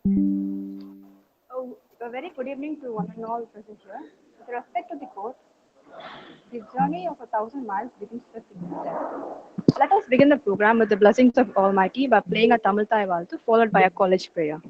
Oh, a very good evening to one and all present here. With respect to the quote, the journey of 1,000 miles begins with a single step. Let us begin the program with the blessings of Almighty by playing a Tamil Thai Valtu followed by a college prayer.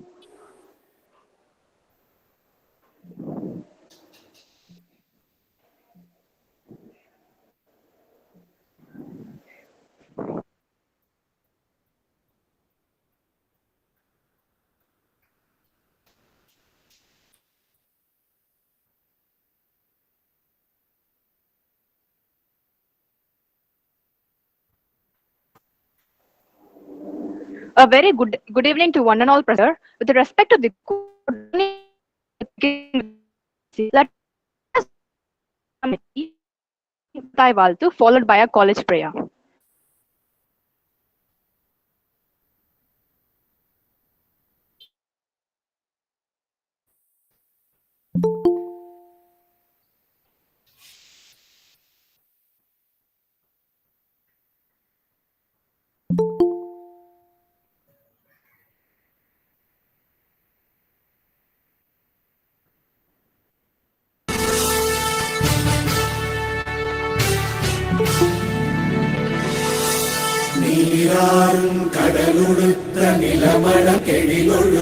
A very good evening to one and all present. With respect to the quote, let us Thai Valtu followed by a college prayer. நீராறும் கடலுடுத்த நிலமண கெழிலொழு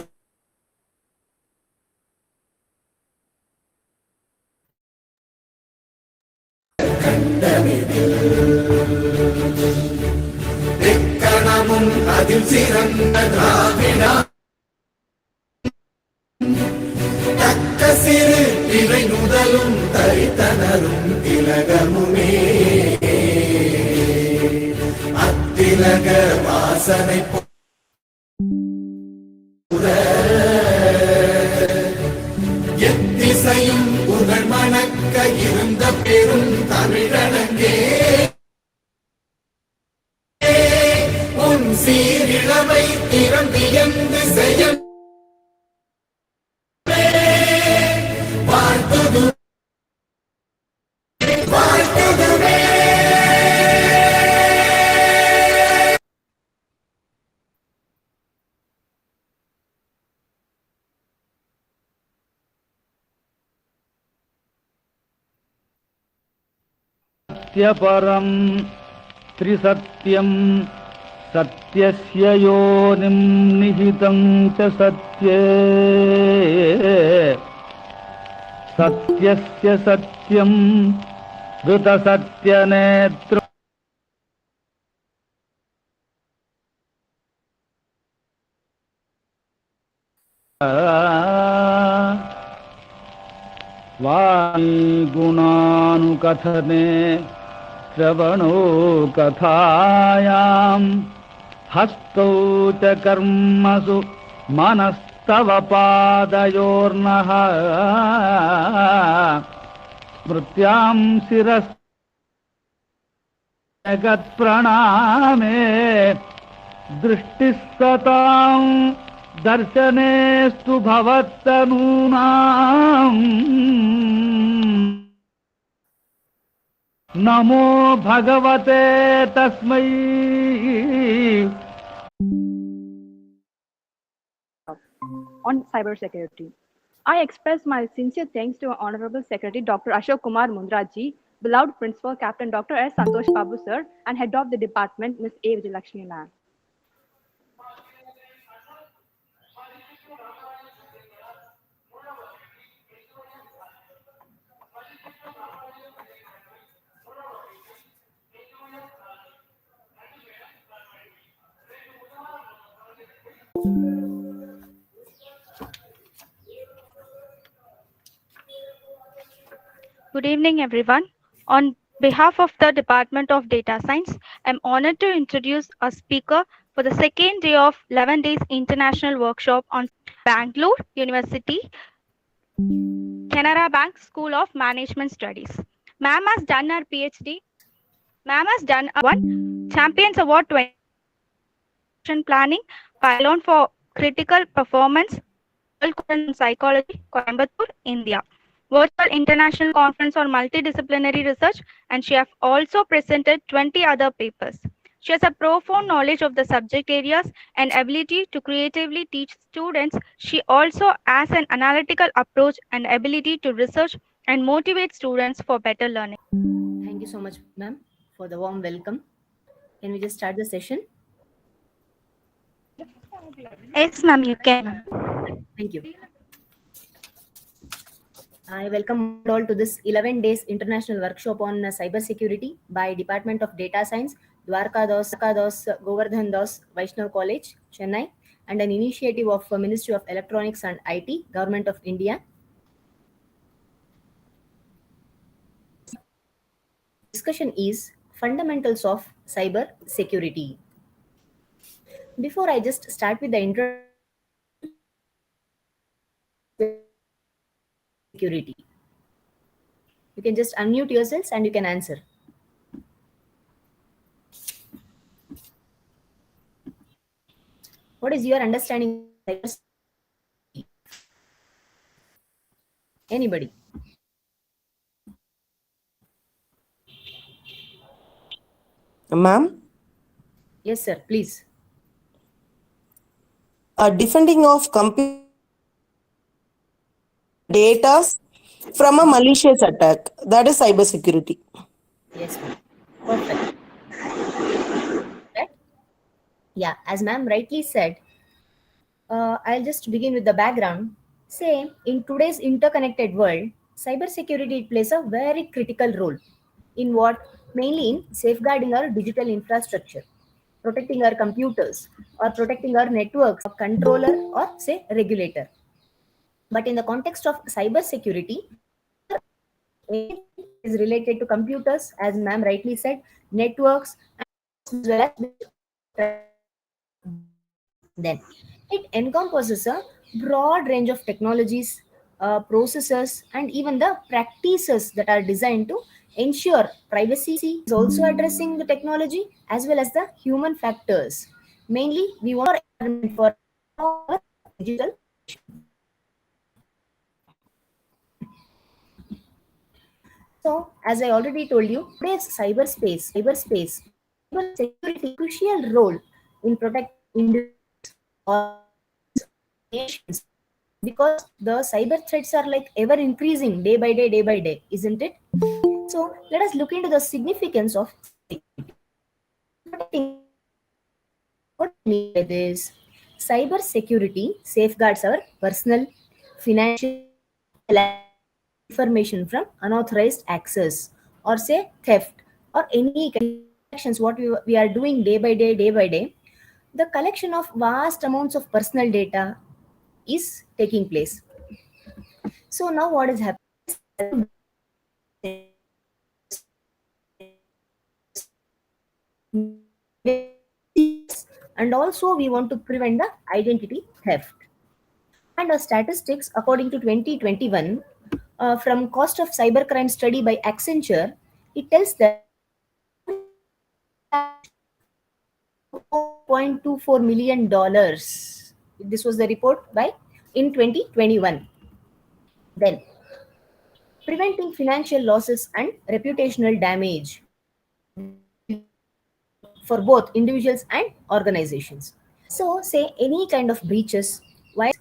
கண்டமிதில் எக்கணமும் அதில் சிறந்த திராவிடா தக்க சிறு இறை முதலும் தரித்தனரும் திலகமுமே திலக வாசனை எத்திசையும் புகழ் மணக்க இருந்த பெரும் தமிழனங்கே உன் சீரிழமை திறம்பியந்து செய்ய வாழ்த்துது வாழ்த்துதுவே. सत्यपरं त्रिसत्यं सत्यस्य योनिं निहितं च सत्ये सत्यस्य सत्यं धृतसत्यनेत्र वाणी गुणानुकथने श्रवणो कथायां हस्तौ च कर्मसु मनस्तव पादयोर्नः स्मृत्यां शिरः जगत्प्रणामे दृष्टिः सतां दर्शनेस्तु भवत्तनूनाम् नमो भगवते तस्मै. On cybersecurity, I express my sincere thanks to Honorable Secretary Dr. Ashok Kumar Mundraji, beloved Principal Captain Dr. S. Santosh Babu Sir, and Head of the Department Ms. A. Vijayalakshmi Ma'am. Good evening, everyone. On behalf of the Department of Data Science, I'm honored to introduce a speaker for the second day of 11 days international workshop on Bangalore University, Canara Bank School of Management Studies. Ma'am has done her PhD. Ma'am has done one Champions Award 20 Planning, Pylon for Critical Performance, World Conference on Psychology, Coimbatore, India. Virtual International Conference on Multidisciplinary Research, and she has also presented 20 other papers. She has a profound knowledge of the subject areas and ability to creatively teach students. She also has an analytical approach and ability to research and motivate students for better learning. Thank you so much, ma'am, for the warm welcome. Can we just start the session? Yes, ma'am, you can. Thank you. I welcome all to this 11 days international workshop on cybersecurity by Department of Data Science, Dwarka Das Govardhan Das Vaishnav College, Chennai, and an initiative of Ministry of Electronics and IT, Government of India. Discussion is fundamentals of cyber security. Before I just start with the intro, security, you can just unmute yourselves and you can answer. What is your understanding of cybersecurity? Anybody? Ma'am, Yes, sir, please. defending of computer data from a malicious attack. That is cybersecurity. Yes, ma'am. Perfect. Right? Yeah, as ma'am rightly said, I'll just begin with the background. Say, in today's interconnected world, cybersecurity plays a very critical role in what? Mainly in safeguarding our digital infrastructure, protecting our computers, or protecting our networks, a controller, or say regulator. But in the context of cybersecurity, anything is related to computers, as ma'am rightly said, networks, as well as then it encompasses a broad range of technologies, processes, and even the practices that are designed to ensure privacy. Is also addressing the technology as well as the human factors. Mainly, we want for our digital. So, as I already told you, today's cybersecurity crucial role in protecting individuals or nations, because the cyber threats are like ever increasing day by day, isn't it? So let us look into the significance of protecting. What I mean by this, cyber security safeguards our personal, financial, information from unauthorized access, or say theft, or any kind of actions what we are doing day by day. The collection of vast amounts of personal data is taking place. So now what is happening? And also we want to prevent the identity theft. And our statistics, according to 2021, from cost of cybercrime study by Accenture, it tells that $4.24 million. This was the report by in 2021. Then, preventing financial losses and reputational damage for both individuals and organizations. So, say any kind of breaches, why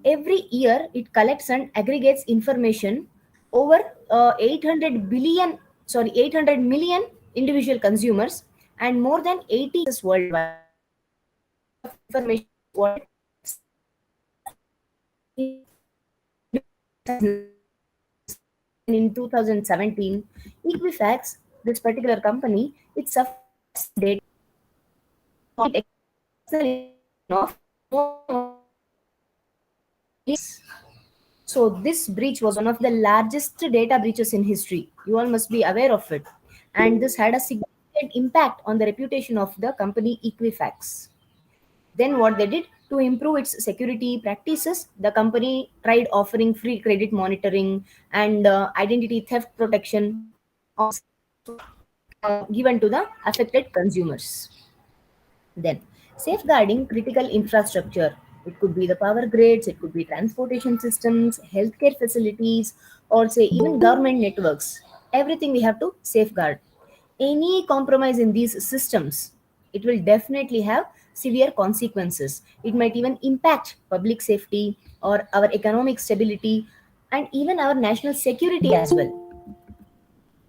every year it collects and aggregates information over 800 million individual consumers and more than 80 worldwide. Information what in 2017, Equifax, this particular company, it suffers data of. So this breach was one of the largest data breaches in history. You all must be aware of it. And this had a significant impact on the reputation of the company Equifax. Then what they did to improve its security practices, the company tried offering free credit monitoring and identity theft protection given to the affected consumers. Then safeguarding critical infrastructure. It could be the power grids, it could be transportation systems, healthcare facilities, or say even government networks. Everything we have to safeguard. any compromise in these systems, it will definitely have severe consequences. It might even impact public safety or our economic stability and even our national security as well.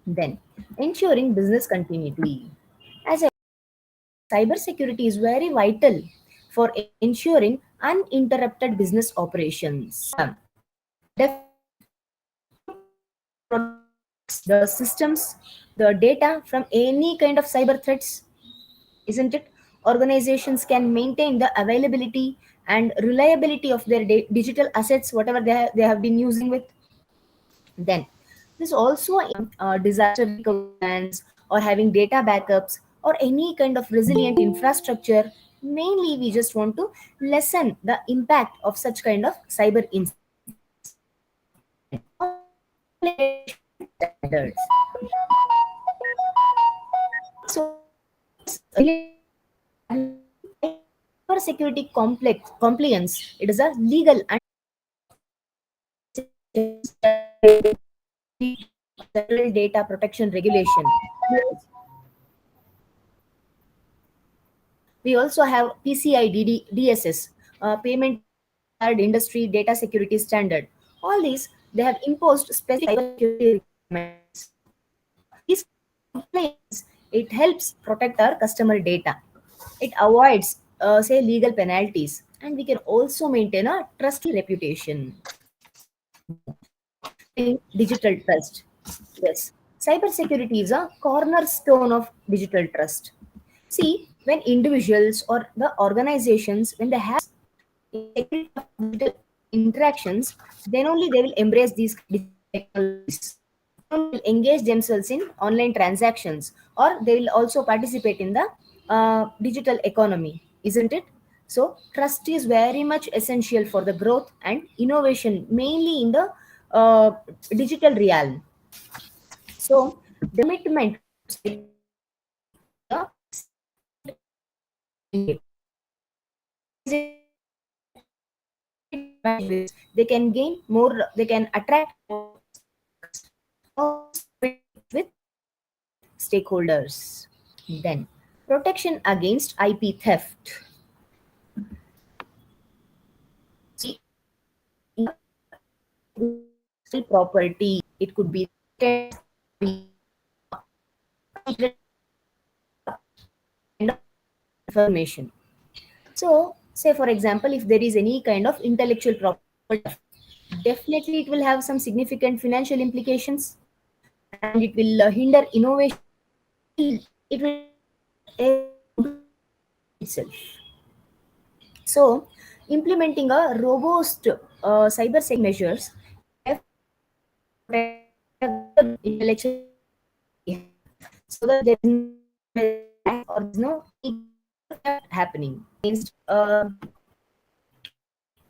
Then, ensuring business continuity. As I cybersecurity is very vital for ensuring uninterrupted business operations. The systems, the data from any kind of cyber threats, isn't it? Organizations can maintain the availability and reliability of their digital assets, whatever they have been using with. Then, this also disaster recovery plans or having data backups or any kind of resilient infrastructure. Mainly, we just want to lessen the impact of such kind of cyber incidents. Then, standards. So, cybersecurity complex compliance. It is a legal and federal data protection regulation. We also have PCI DSS, Payment Card Industry Data Security Standard. All these, they have imposed specific cybersecurity requirements. These compliance, it helps protect our customer data. It avoids, say, legal penalties, and we can also maintain a trusty reputation. Digital trust. Yes, cybersecurity is a cornerstone of digital trust. See, when individuals or the organizations, when they have integrity of digital interactions, then only they will embrace these technologies. They will engage themselves in online transactions, or they will also participate in the digital economy, isn't it? So, trust is very much essential for the growth and innovation, mainly in the digital realm. So, the commitment they can gain more, they can attract more with stakeholders. Then, protection against IP theft. See, property, it could be information. So, say for example, if there is any kind of intellectual property, definitely it will have some significant financial implications, and it will hinder innovation. It will itself. So, implementing a robust cyber security measures intellectual, so that there is no, or there's no happening against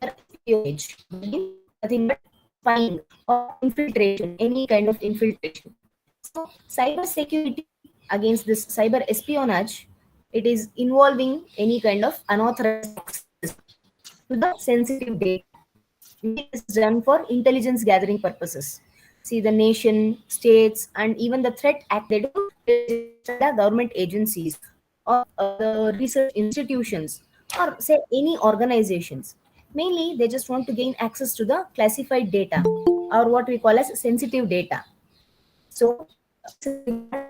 espionage, nothing but spying or infiltration, any kind of infiltration. So, cyber security against this cyber espionage, it is involving any kind of unauthorized access to the sensitive data. It is done for intelligence gathering purposes. See, the nation, states, and even the threat act, they do the government agencies or the research institutions or say any organizations. Mainly, they just want to gain access to the classified data or what we call as sensitive data. So,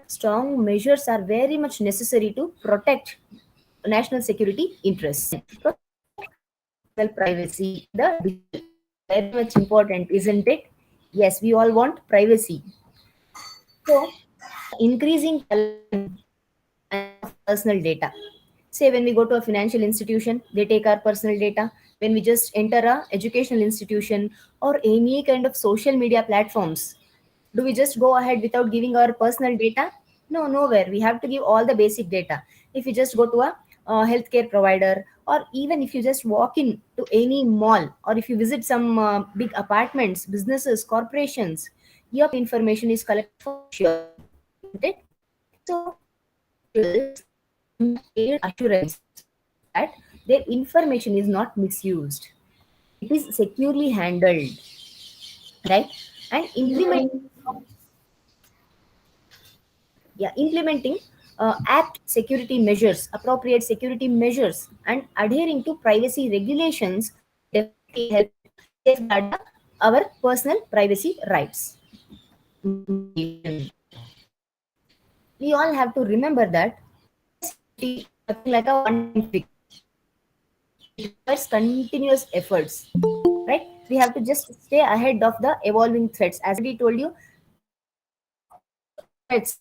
strong measures are very much necessary to protect national security interests. Well, privacy, the digital, very much important, isn't it? Yes, we all want privacy. So, increasing personal data. Say when we go to a financial institution, they take our personal data. When we just enter a educational institution or any kind of social media platforms, do we just go ahead without giving our personal data? No, nowhere. We have to give all the basic data. If you just go to a healthcare provider, or even if you just walk in to any mall, or if you visit some big apartments, businesses, corporations, your information is collected for sure. Isn't it? So, assurance that their information is not misused. It is securely handled, right? And implement implementing apt security measures, appropriate security measures, and adhering to privacy regulations definitely help safeguard our personal privacy rights. We all have to remember that security is nothing like a one-time fix. It requires continuous efforts, right? We have to just stay ahead of the evolving threats. As we told you, threats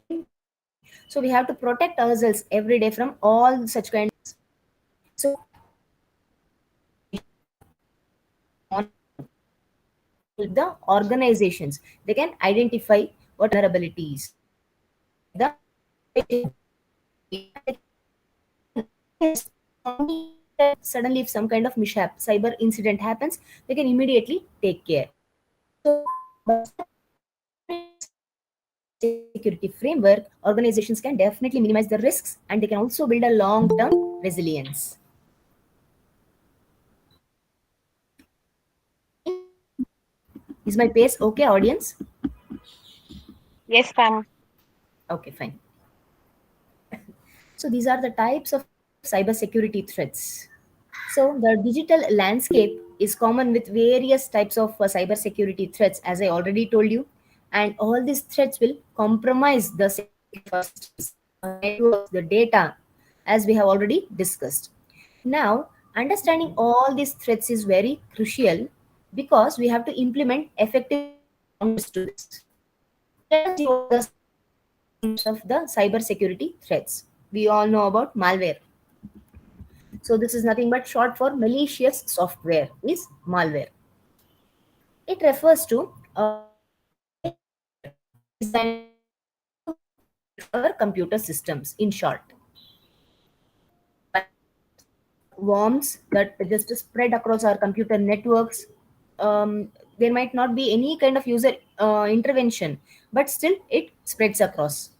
evolving. So we have to protect ourselves every day from all such kind. So the organizations, they can identify what vulnerabilities, the suddenly if some kind of mishap, cyber incident happens, they can immediately take care. So security framework, organizations can definitely minimize the risks, and they can also build a long-term resilience. Is my pace okay, audience? Yes, ma'am. Okay, fine. So these are the types of cybersecurity threats. So the digital landscape is common with various types of cybersecurity threats, as I already told you, and all these threats will compromise the security of our systems, our networks, the data, as we have already discussed. Now, understanding all these threats is very crucial because we have to implement effective counters to this. Let us see what are the names of the cybersecurity threats. We all know about malware. So this is nothing but short for malicious software is malware. It refers to designed to our computer systems in short. Worms that just spread across our computer networks. There might not be any kind of user intervention, but still it spreads across.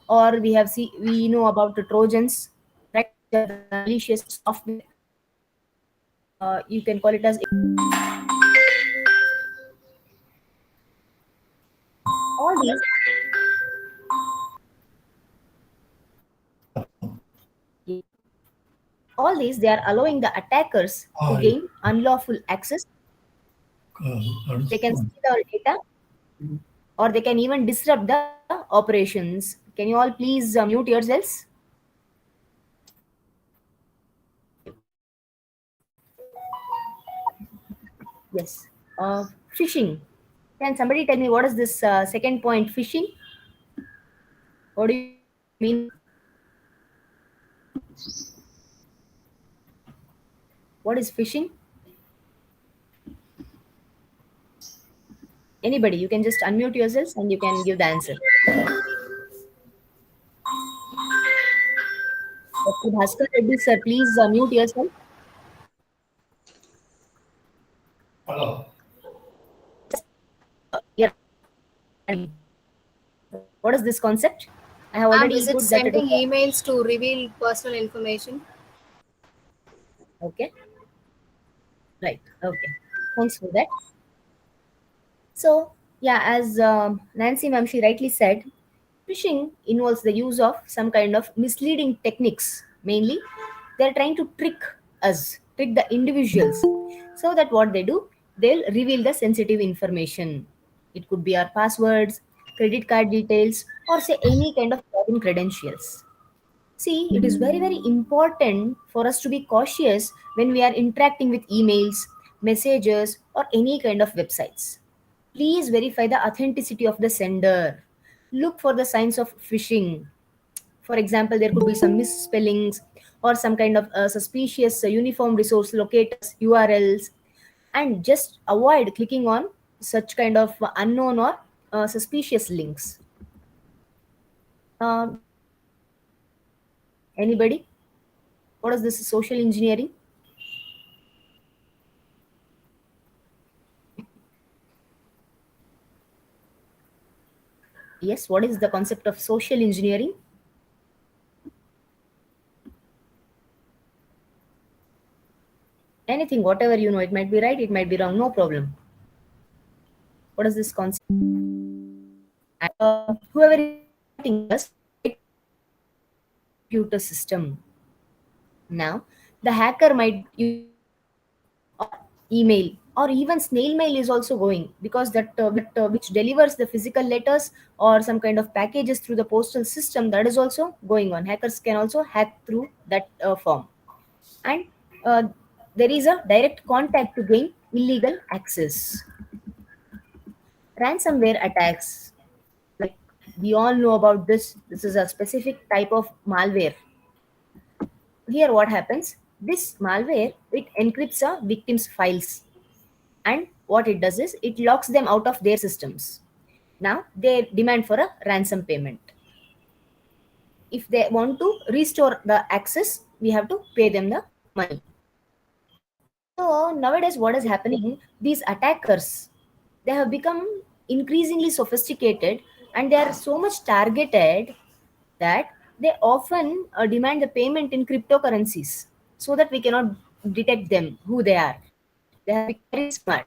Or we know about the Trojans, right? The malicious software. You can call it as all these. All these, they are allowing the attackers to gain unlawful access. They can steal our data, or they can even disrupt the operations. Can you all please mute yourselves? Yes. Phishing. Can somebody tell me what is this second point, phishing? What do you mean? What is phishing? Anybody, you can just unmute yourselves and you can give the answer. Dr. Bhaskar Reddy, sir, please mute yourself. Hello. Yeah. What is this concept? I have already Is it put that it is sending emails to reveal personal information? okay. Right. Okay. Thanks for that. So, yeah, as Nancy ma'am, she rightly said, phishing involves the use of some kind of misleading techniques. Mainly, they're trying to trick the individuals, so that what they do, they'll reveal the sensitive information. It could be our passwords, credit card details, or say any kind of login credentials. See, it is very, very important for us to be cautious when we are interacting with emails, messages, or any kind of websites. Please verify the authenticity of the sender. Look for the signs of phishing. For example, there could be some misspellings or some kind of suspicious uniform resource locators, URLs, and just avoid clicking on such kind of unknown or suspicious links. Anybody? What is this social engineering? Yes, what is the concept of social engineering? Anything, whatever you know, it might be right, it might be wrong, no problem. What is this concept? And whoever is contacting us right computer system. Now, the hacker might use or email or even snail mail is also going, because that which delivers the physical letters or some kind of packages through the postal system, that is also going on. Hackers can also hack through that form. And uh, there is a direct contact to gain illegal access. Ransomware attacks, like we all know about this is a specific type of malware. Here what happens, this malware, it encrypts a victim's files, and what it does is it locks them out of their systems. Now they demand for a ransom payment. If they want to restore the access, we have to pay them the money. So nowadays what is happening, these attackers, they have become increasingly sophisticated, and they are so much targeted that they often demand the payment in cryptocurrencies, so that we cannot detect them who they are. They have become very smart.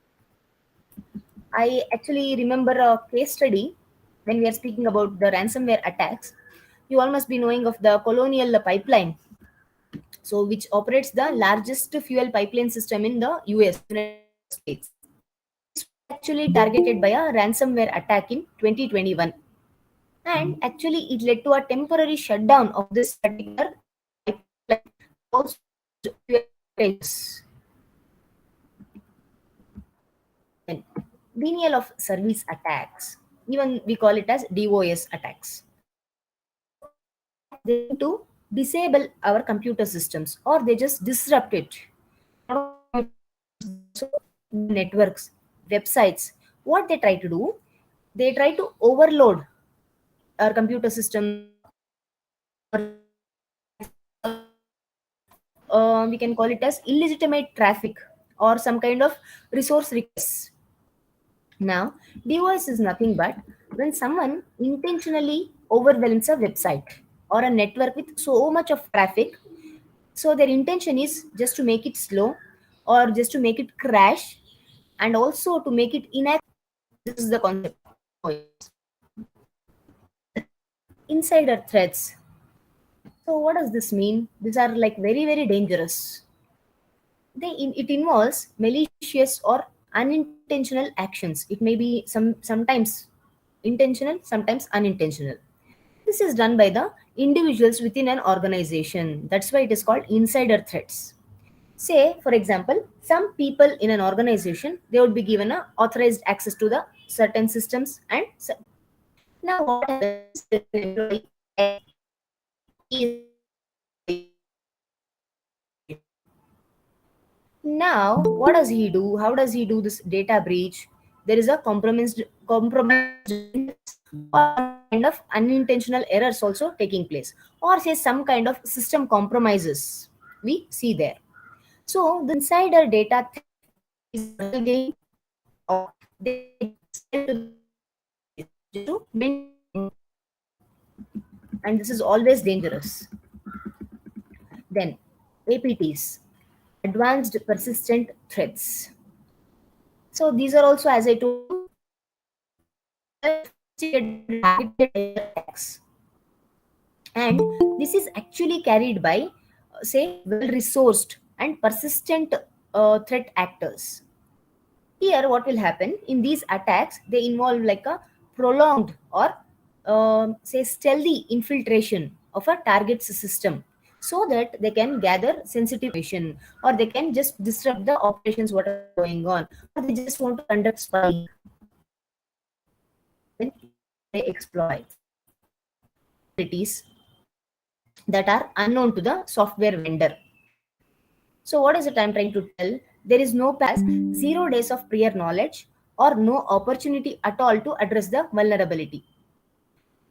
I actually remember a case study when we are speaking about the ransomware attacks. You all must be knowing of the Colonial Pipeline, so which operates the largest fuel pipeline system in the US, United States. This was actually targeted by a ransomware attack in 2021, and actually it led to a temporary shutdown of this particular pipeline, also fuel shortages. Then denial of service attacks, even we call it as DOS attacks. So these attacks, they aim to disable our computer systems, or they just disrupt it. Not only computer systems, but also networks, websites. What they try to do, they try to overload our computer systems, or we can call it as illegitimate traffic or some kind of resource requests. Now, DOS is nothing but when someone intentionally overwhelms a website or a network with so much of traffic. So their intention is just to make it slow, or just to make it crash, and also to make it inactive. This is the concept of DOS. Insider threats. So what does this mean? These are like very, very dangerous. It involves malicious or unintentional actions. It may be sometimes intentional, sometimes unintentional. This is done by the individuals within an organization. That's why it is called insider threats. Say, for example, some people in an organization, they would be given a authorized access to the certain systems, and now what happens is an employee X, he is now what does he do? How does he do this data breach? There is a compromised or some kind of unintentional errors also taking place, or say some kind of system compromises we see there. So the insider data is personal gain, or they sell to just to maintain, and this is always dangerous. Then APTs, advanced persistent threats. So these are also, as I told you, targeted attacks, and this is actually carried by, say, well-resourced and persistent threat actors. Here, what will happen in these attacks? They involve like a prolonged or say stealthy infiltration of a target's system, so that they can gather sensitive information, or they can just disrupt the operations what are going on, or they just want to conduct spying. Then they exploit vulnerabilities that are unknown to the software vendor. So what is it I'm trying to tell? There is no pass, 0 days of prior knowledge, or no opportunity at all to address the vulnerability.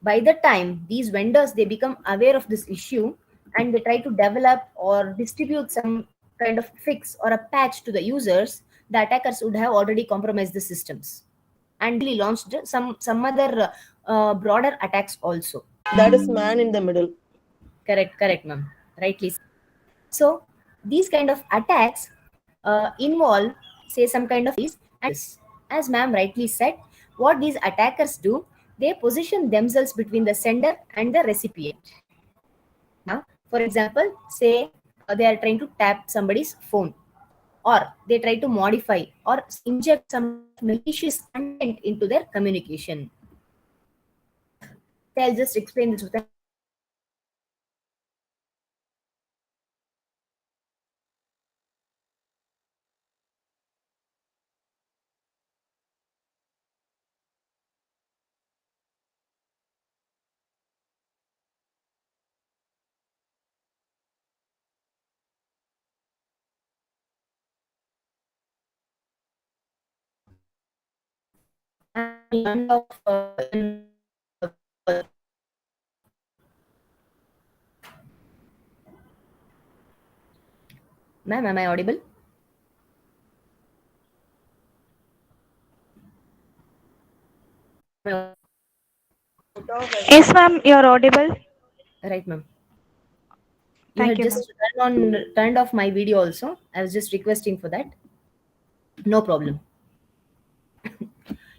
By the time these vendors, they become aware of this issue, and they try to develop or distribute some kind of fix or a patch to the users, the attackers would have already compromised the systems and really launched some other broader attacks also. That is man in the middle. Correct, ma'am. Rightly said. So these kind of attacks involve, say, some kind of, and as ma'am rightly said, what these attackers do, they position themselves between the sender and the recipient. Now, for example, say they are trying to tap somebody's phone, or they try to modify or inject some malicious content into their communication. I'll just explain this with an learned of Ma'am, am I audible? Yes, ma'am, you're audible. Right, ma'am. You Thank had you, just turned off my video also. I was just requesting for that. No problem.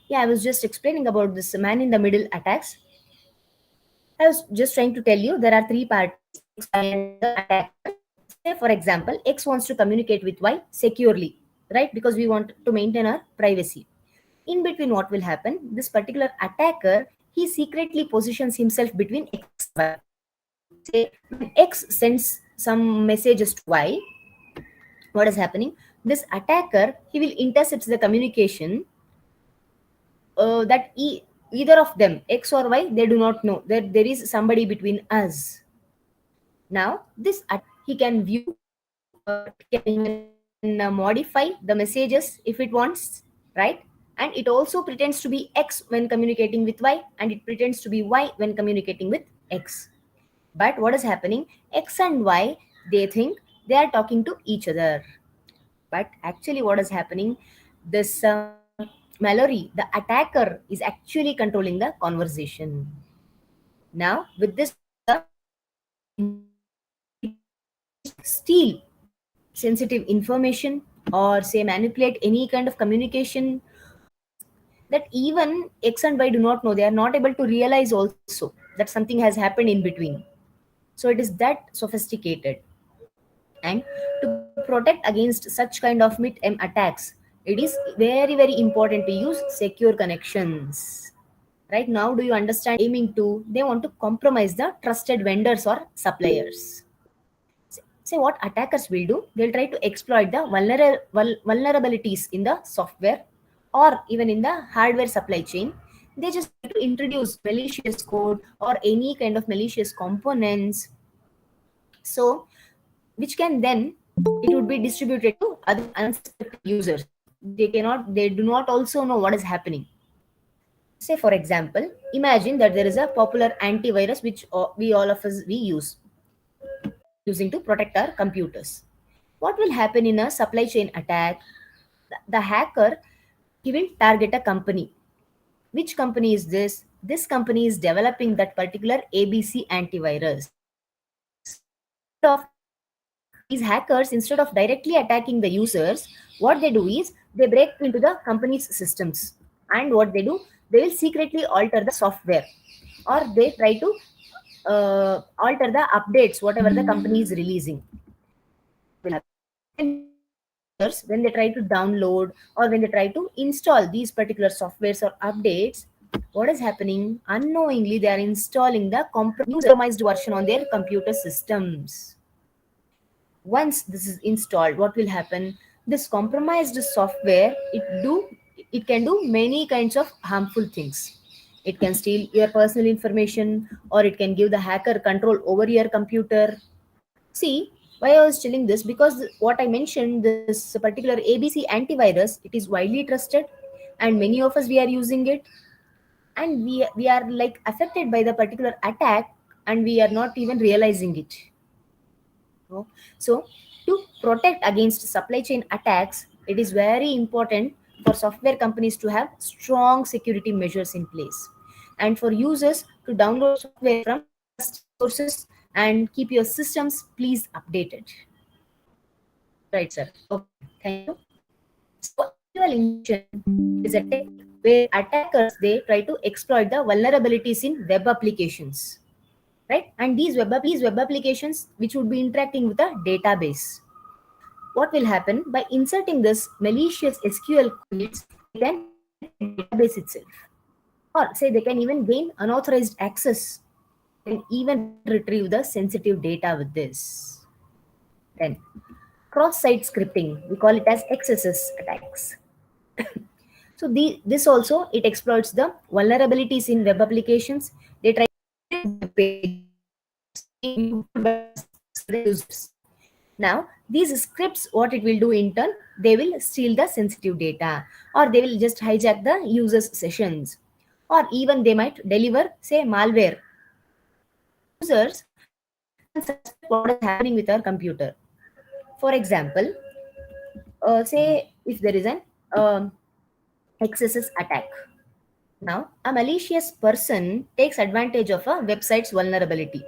Yeah, I was just explaining about this man in the middle attacks. I was just trying to tell you there are three parties, X, Y, and the attacker. Say, for example, X wants to communicate with Y securely, right? Because we want to maintain our privacy. In between, what will happen? This particular attacker, he secretly positions himself between X and Y. Say, when X sends some messages to Y, what is happening? This attacker, he will intercept the communication that either of them, X or Y, they do not know that there is somebody between us. Now, this he can view, he can modify the messages if it wants, right? And it also pretends to be X when communicating with Y, and it pretends to be Y when communicating with X. But what is happening? X and Y, they think they are talking to each other. But actually, what is happening? This Mallory, the attacker, is actually controlling the conversation. Now, with this, steal sensitive information or say manipulate any kind of communication that even X and Y do not know. They are not able to realize also that something has happened in between. So it is that sophisticated. And to protect against such kind of mid-M attacks, it is very, very important to use secure connections. Right now, do you understand? Aiming to, they want to compromise the trusted vendors or suppliers. Say what attackers will do, they'll try to exploit the vulnerabilities in the software or even in the hardware supply chain. They just try to introduce malicious code or any kind of malicious components, so which can then it would be distributed to other unsuspecting users. They do not also know what is happening. Say for example, imagine that there is a popular antivirus which we all of us we use using to protect our computers. What will happen in a supply chain attack? The hacker, he will target a company. Which company is this? This company is developing that particular ABC antivirus. These hackers, instead of directly attacking the users, what they do is they break into the company's systems. And what they do, they will secretly alter the software, or they try to alter the updates, whatever the company is releasing. When they try to download or when they try to install these particular softwares or updates, what is happening? Unknowingly, they are installing the compromised version on their computer systems. Once this is installed, what will happen? This compromised software, it can do many kinds of harmful things. It can steal your personal information, or it can give the hacker control over your computer. See, why I was telling this, because what I mentioned, this particular ABC antivirus, it is widely trusted, and many of us we are using it, and we are like affected by the particular attack, and we are not even realizing it. So to protect against supply chain attacks, it is very important for software companies to have strong security measures in place, and for users to download software from sources and keep your systems please updated. Right, sir. Okay, thank you. So, artificial intelligence is a tech where attackers, they try to exploit the vulnerabilities in web applications, right? And these web applications which would be interacting with a database. What will happen by inserting this malicious SQL codes, they can database itself, or say they can even gain unauthorized access and even retrieve the sensitive data with this. Then cross-site scripting, we call it as XSS attacks. So this also, it exploits the vulnerabilities in web applications. They try to users. Now these scripts, what it will do in turn, they will steal the sensitive data, or they will just hijack the users sessions, or even they might deliver, say, malware. Users can suspect what is happening with our computer. For example, say if there is an XSS attack. Now, a malicious person takes advantage of a website's vulnerability.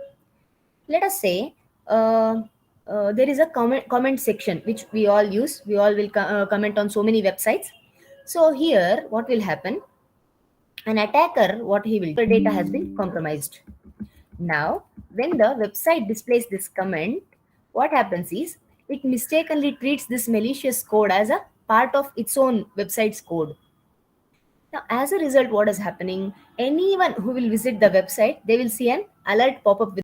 Let us say there is a comment section which we all use. We all will comment on so many websites. So here, what will happen? An attacker, what he will do, data has been compromised. Now, when the website displays this comment, what happens is it mistakenly treats this malicious code as a part of its own website's code. Now, as a result, what is happening? Anyone who will visit the website, they will see an alert pop up with